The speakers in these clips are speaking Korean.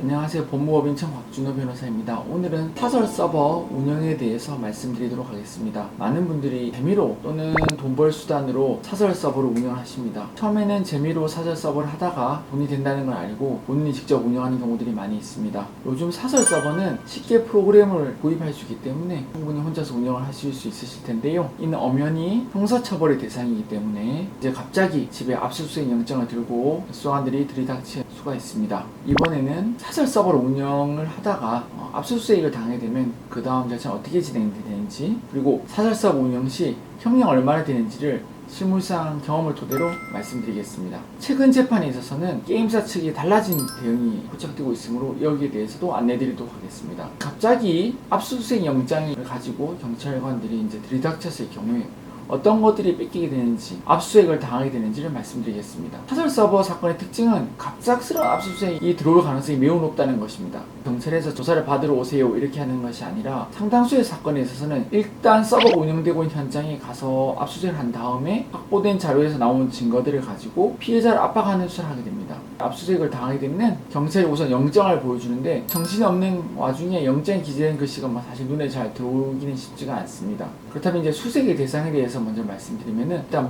안녕하세요. 법무법인 곽준호 변호사입니다. 오늘은 사설 서버 운영에 대해서 말씀드리도록 하겠습니다. 많은 분들이 재미로 또는 돈벌 수단으로 사설 서버를 운영하십니다. 처음에는 재미로 사설 서버를 하다가 돈이 된다는 걸 알고 본인이 직접 운영하는 경우들이 많이 있습니다. 요즘 사설 서버는 쉽게 프로그램을 구입할 수 있기 때문에 충분히 혼자서 운영을 하실 수 있으실 텐데요. 이는 엄연히 형사처벌의 대상이기 때문에 이제 갑자기 집에 압수수색 영장을 들고 수사관들이 들이닥칠 수가 있습니다. 이번에는 사설 서버를 운영을 하다가 압수수색을 당하게 되면 그 다음 절차는 어떻게 진행되는지, 그리고 사설 서버 운영 시 형량 얼마나 되는지를 실물상 경험을 토대로 말씀드리겠습니다. 최근 재판에 있어서는 게임사 측이 달라진 대응이 포착되고 있으므로 여기에 대해서도 안내드리도록 하겠습니다. 갑자기 압수수색 영장을 가지고 경찰관들이 이제 들이닥쳤을 경우에 어떤 것들이 뺏기게 되는지, 압수수색을 당하게 되는지를 말씀드리겠습니다. 사설 서버 사건의 특징은 갑작스러운 압수수색이 들어올 가능성이 매우 높다는 것입니다. 경찰에서 조사를 받으러 오세요 이렇게 하는 것이 아니라 상당수의 사건에 있어서는 일단 서버가 운영되고 있는 현장에 가서 압수수색을 한 다음에 확보된 자료에서 나온 증거들을 가지고 피해자를 압박하는 수사를 하게 됩니다. 압수수색을 당하게 되면 경찰이 우선 영장을 보여주는데 정신이 없는 와중에 영장에 기재된 글씨가 사실 눈에 잘 들어오기는 쉽지가 않습니다. 그렇다면 이제 수색의 대상에 대해서 먼저 말씀드리면은 일단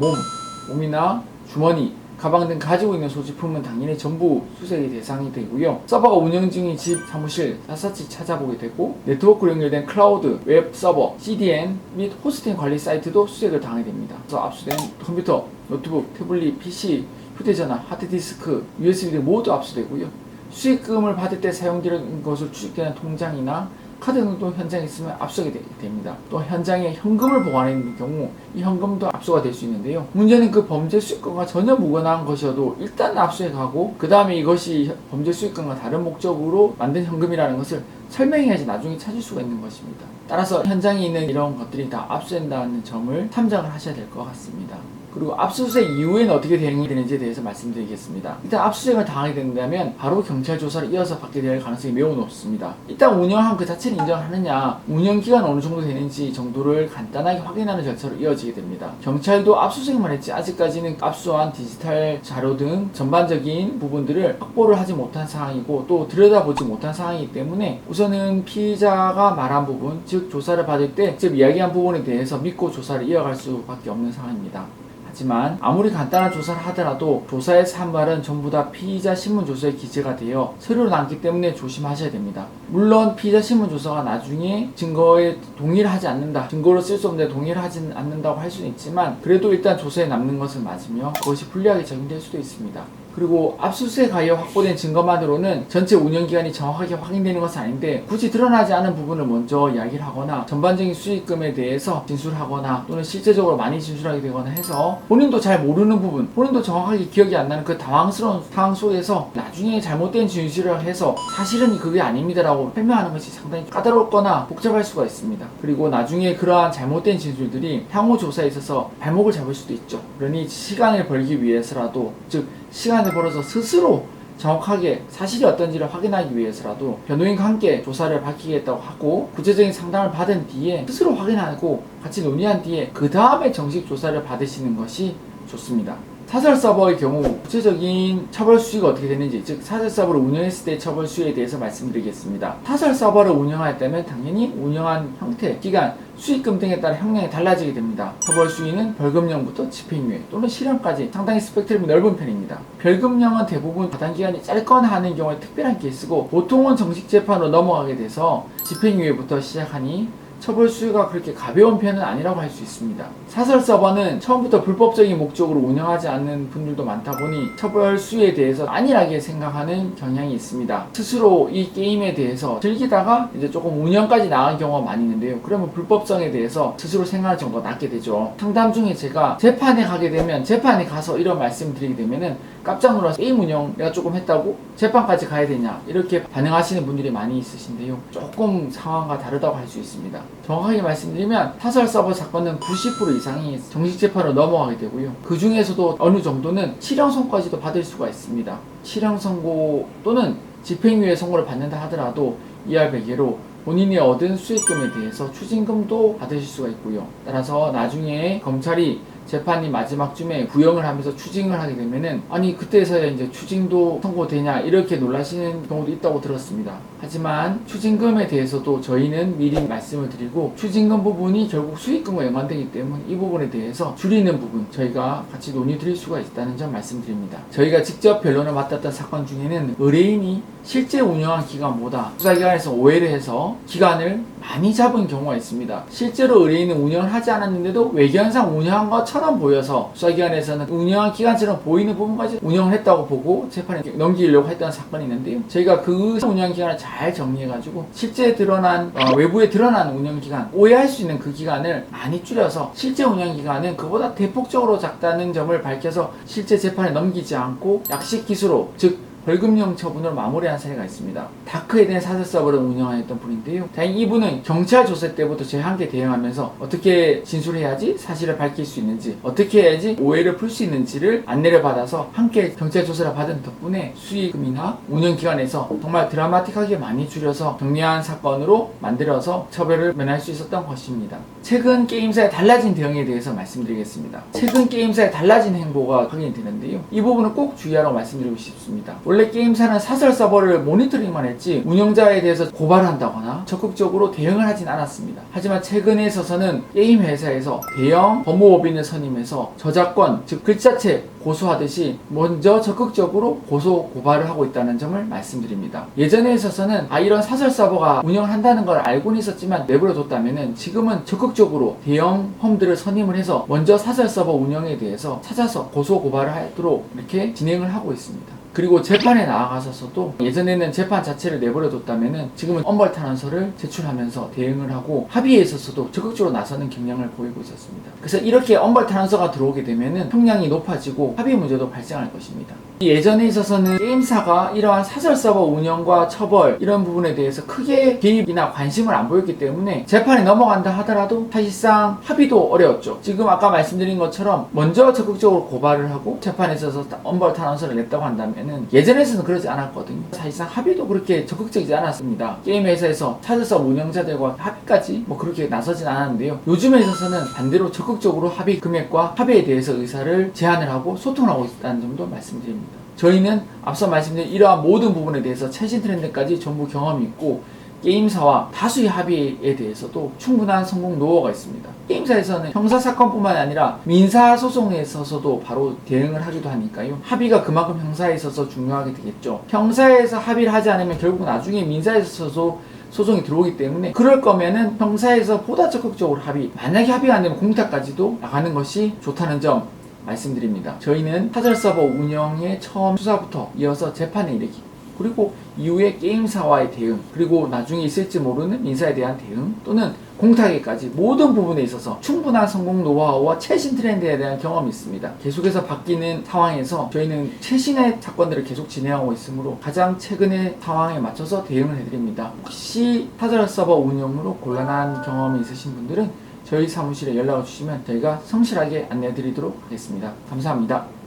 몸이나 주머니, 가방 등 가지고 있는 소지품은 당연히 전부 수색의 대상이 되고요. 서버가 운영 중인 집, 사무실 샅샅이 찾아보게 되고, 네트워크로 연결된 클라우드, 웹 서버, CDN 및 호스팅 관리 사이트도 수색을 당하게 됩니다. 그래서 압수된 컴퓨터, 노트북, 태블릿, PC, 휴대전화, 하드디스크, USB 등 모두 압수되고요. 수익금을 받을 때 사용되는 것을 추측되는 통장이나 카드 등도 현장에 있으면 압수하게 됩니다. 또 현장에 현금을 보관해 있는 경우 이 현금도 압수가 될 수 있는데요. 문제는 그 범죄 수익금과 전혀 무관한 것이어도 일단 압수해 가고 그 다음에 이것이 범죄 수익금과 다른 목적으로 만든 현금이라는 것을 설명해야지 나중에 찾을 수가 있는 것입니다. 따라서 현장에 있는 이런 것들이 다 압수된다는 점을 참작을 하셔야 될 것 같습니다. 그리고 압수수색 이후에는 어떻게 대응이 되는지에 대해서 말씀드리겠습니다. 일단 압수수색을 당하게 된다면 바로 경찰 조사를 이어서 받게 될 가능성이 매우 높습니다. 일단 운영한 그 자체를 인정하느냐, 운영기간 어느 정도 되는지 정도를 간단하게 확인하는 절차로 이어지게 됩니다. 경찰도 압수수색만 했지 아직까지는 압수한 디지털 자료 등 전반적인 부분들을 확보를 하지 못한 상황이고 또 들여다보지 못한 상황이기 때문에 우선은 피의자가 말한 부분, 즉 조사를 받을 때 직접 이야기한 부분에 대해서 믿고 조사를 이어갈 수밖에 없는 상황입니다. 하지만 아무리 간단한 조사를 하더라도 조사의 산발은 전부 다 피의자 신문조서에 기재가 되어 서류로 남기 때문에 조심하셔야 됩니다. 물론 피의자 신문조서가 나중에 증거에 동의를 하지 않는다, 증거로 쓸 수 없는데 동의를 하지 않는다고 할 수는 있지만 그래도 일단 조서에 남는 것을 맞으며 그것이 불리하게 적용될 수도 있습니다. 그리고 압수수색하여 확보된 증거만으로는 전체 운영기간이 정확하게 확인되는 것은 아닌데 굳이 드러나지 않은 부분을 먼저 이야기를 하거나 전반적인 수익금에 대해서 진술하거나 또는 실제적으로 많이 진술하게 되거나 해서 본인도 잘 모르는 부분, 본인도 정확하게 기억이 안 나는 그 당황스러운 상황 속에서 나중에 잘못된 진술을 해서 사실은 그게 아닙니다라고 설명하는 것이 상당히 까다롭거나 복잡할 수가 있습니다. 그리고 나중에 그러한 잘못된 진술들이 향후 조사에 있어서 발목을 잡을 수도 있죠. 그러니 시간을 벌기 위해서라도, 즉 시간을 벌어서 스스로 정확하게 사실이 어떤지를 확인하기 위해서라도 변호인과 함께 조사를 받기겠다고 하고 구체적인 상담을 받은 뒤에 스스로 확인하고 같이 논의한 뒤에 그 다음에 정식 조사를 받으시는 것이 좋습니다. 사설 서버의 경우 구체적인 처벌 수위가 어떻게 되는지, 즉 사설 서버를 운영했을 때의 처벌 수위에 대해서 말씀드리겠습니다. 사설 서버를 운영할 때면 당연히 운영한 형태, 기간, 수익금 등에 따라 형량이 달라지게 됩니다. 처벌 수위는 벌금형부터 집행유예 또는 실형까지 상당히 스펙트럼이 넓은 편입니다. 벌금형은 대부분 가단기간이 짧거나 하는 경우에 특별한 케이스고 보통은 정식 재판으로 넘어가게 돼서 집행유예부터 시작하니 처벌 수위가 그렇게 가벼운 편은 아니라고 할 수 있습니다. 사설 서버는 처음부터 불법적인 목적으로 운영하지 않는 분들도 많다 보니 처벌 수위에 대해서 안일하게 생각하는 경향이 있습니다. 스스로 이 게임에 대해서 즐기다가 이제 조금 운영까지 나간 경우가 많이 있는데요. 그러면 불법성에 대해서 스스로 생각할 정도가 낮게 되죠. 상담 중에 제가 재판에 가게 되면, 재판에 가서 이런 말씀 드리게 되면은 깜짝 놀라서 게임 운영 내가 조금 했다고 재판까지 가야 되냐 이렇게 반응하시는 분들이 많이 있으신데요. 조금 상황과 다르다고 할 수 있습니다. 정확하게 말씀드리면 사설 서버 사건은 90% 이상이 정식 재판으로 넘어가게 되고요. 그 중에서도 어느 정도는 실형 선고까지도 받을 수가 있습니다. 실형 선고 또는 집행유예 선고를 받는다 하더라도 이하 베개로 본인이 얻은 수익금에 대해서 추징금도 받으실 수가 있고요. 따라서 나중에 검찰이 재판이 마지막 쯤에 구형을 하면서 추징을 하게 되면은 아니 그때서야 이제 추징도 선고되냐 이렇게 놀라시는 경우도 있다고 들었습니다. 하지만 추징금에 대해서도 저희는 미리 말씀을 드리고 추징금 부분이 결국 수익금과 연관되기 때문에 이 부분에 대해서 줄이는 부분 저희가 같이 논의 드릴 수가 있다는 점 말씀드립니다. 저희가 직접 변론을 맡았던 사건 중에는 의뢰인이 실제 운영한 기간보다 수사기관에서 오해를 해서 기간을 많이 잡은 경우가 있습니다. 실제로 의뢰인은 운영을 하지 않았는데도 외견상 운영한 것처럼 보여서 수사기관에서는 운영한 기간처럼 보이는 부분까지 운영을 했다고 보고 재판에 넘기려고 했던 사건이 있는데요. 저희가 그 운영 기간을 잘 정리해가지고 실제 드러난 외부에 드러난 운영 기간, 오해할 수 있는 그 기간을 많이 줄여서 실제 운영 기간은 그보다 대폭적으로 작다는 점을 밝혀서 실제 재판에 넘기지 않고 약식 기수로 즉 벌금형 처분으로 마무리한 사례가 있습니다. 다크에덴 사설 서버를 운영했던 분인데요. 다행히 이분은 경찰 조사 때부터 저희와 함께 대응하면서 어떻게 진술해야지 사실을 밝힐 수 있는지, 어떻게 해야지 오해를 풀 수 있는지를 안내를 받아서 함께 경찰 조사를 받은 덕분에 수익금이나 운영기간에서 정말 드라마틱하게 많이 줄여서 정리한 사건으로 만들어서 처벌을 면할 수 있었던 것입니다. 최근 게임사의 달라진 대응에 대해서 말씀드리겠습니다. 최근 게임사의 달라진 행보가 확인이 되는데요. 이 부분은 꼭 주의하라고 말씀드리고 싶습니다. 원래 게임사는 사설 서버를 모니터링만 했지 운영자에 대해서 고발을 한다거나 적극적으로 대응을 하진 않았습니다. 하지만 최근에 있어서는 게임 회사에서 대형 법무법인을 선임해서 저작권, 즉 글자체 고소하듯이 먼저 적극적으로 고소 고발을 하고 있다는 점을 말씀드립니다. 예전에 있어서는 이런 사설 서버가 운영을 한다는 걸 알고는 있었지만 내버려 뒀다면은 지금은 적극적으로 대형 펌들을 선임을 해서 먼저 사설 서버 운영에 대해서 찾아서 고소 고발을 하도록 이렇게 진행을 하고 있습니다. 그리고 재판에 나아가서도 예전에는 재판 자체를 내버려 뒀다면은 지금은 엄벌 탄원서를 제출하면서 대응을 하고 합의에 있어서도 적극적으로 나서는 경향을 보이고 있었습니다. 그래서 이렇게 엄벌 탄원서가 들어오게 되면은 형량이 높아지고 합의 문제도 발생할 것입니다. 예전에 있어서는 게임사가 이러한 사설 서버 운영과 처벌 이런 부분에 대해서 크게 개입이나 관심을 안 보였기 때문에 재판에 넘어간다 하더라도 사실상 합의도 어려웠죠. 지금 아까 말씀드린 것처럼 먼저 적극적으로 고발을 하고 재판에 있어서 엄벌 탄원서를 냈다고 한다면은 예전에서는 그러지 않았거든요. 사실상 합의도 그렇게 적극적이지 않았습니다. 게임 회사에서 사설 서버 운영자들과 합의까지 그렇게 나서진 않았는데요. 요즘에 있어서는 반대로 적극적으로 합의 금액과 합의에 대해서 의사를 제안을 하고 소통을 하고 있다는 점도 말씀드립니다. 저희는 앞서 말씀드린 이러한 모든 부분에 대해서 최신 트렌드까지 전부 경험이 있고 게임사와 다수의 합의에 대해서도 충분한 성공 노하우가 있습니다. 게임사에서는 형사사건뿐만 아니라 민사소송에 있어서도 바로 대응을 하기도 하니까요. 합의가 그만큼 형사에 있어서 중요하게 되겠죠. 형사에서 합의를 하지 않으면 결국 나중에 민사에서도 소송이 들어오기 때문에 그럴 거면은 형사에서 보다 적극적으로 만약에 합의가 안 되면 공탁까지도 나가는 것이 좋다는 점 말씀드립니다. 저희는 사설 서버 운영의 처음 수사부터 이어서 재판에 이르기 그리고 이후에 게임사와의 대응 그리고 나중에 있을지 모르는 민사에 대한 대응 또는 공탁에까지 모든 부분에 있어서 충분한 성공 노하우와 최신 트렌드에 대한 경험이 있습니다. 계속해서 바뀌는 상황에서 저희는 최신의 사건들을 계속 진행하고 있으므로 가장 최근의 상황에 맞춰서 대응을 해드립니다. 혹시 사설 서버 운영으로 곤란한 경험이 있으신 분들은 저희 사무실에 연락을 주시면 저희가 성실하게 안내해 드리도록 하겠습니다. 감사합니다.